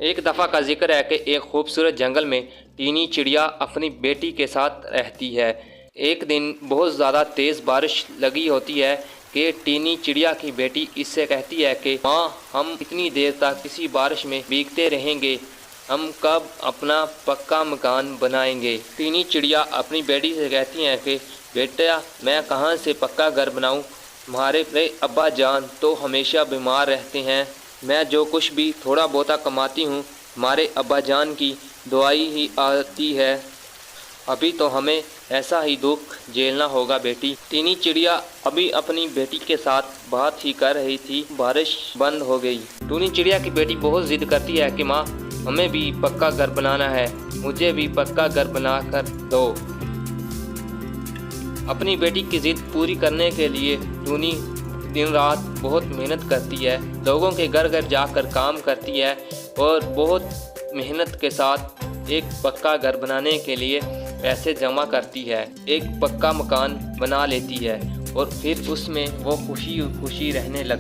ایک دفعہ کا ذکر ہے کہ ایک خوبصورت جنگل میں ٹینی چڑیا اپنی بیٹی کے ساتھ رہتی ہے۔ ایک دن بہت زیادہ تیز بارش لگی ہوتی ہے کہ ٹینی چڑیا کی بیٹی اس سے کہتی ہے کہ ماں، ہم اتنی دیر تک کسی بارش میں بھیگتے رہیں گے، ہم کب اپنا پکا مکان بنائیں گے؟ ٹینی چڑیا اپنی بیٹی سے کہتی ہیں کہ بیٹا، میں کہاں سے پکا گھر بناؤں؟ تمہارے ابا جان تو ہمیشہ بیمار رہتے ہیں، میں جو کچھ بھی تھوڑا بہت کماتی ہوں ہمارے ابا جان کی دعائی ہی آتی ہے، ابھی تو ہمیں ایسا ہی دکھ جھیلنا ہوگا بیٹی۔ ٹینی چڑیا ابھی اپنی بیٹی کے ساتھ بات ہی کر رہی تھی، بارش بند ہو گئی۔ ٹینی چڑیا کی بیٹی بہت ضد کرتی ہے کہ ماں، ہمیں بھی پکا گھر بنانا ہے، مجھے بھی پکا گھر بنا کر دو۔ اپنی بیٹی کی ضد پوری کرنے کے لیے ٹینی دن رات بہت محنت کرتی ہے، لوگوں کے گھر گھر جا کر کام کرتی ہے اور بہت محنت کے ساتھ ایک پکا گھر بنانے کے لیے پیسے جمع کرتی ہے، ایک پکا مکان بنا لیتی ہے اور پھر اس میں وہ خوشی خوشی رہنے لگتی ہے۔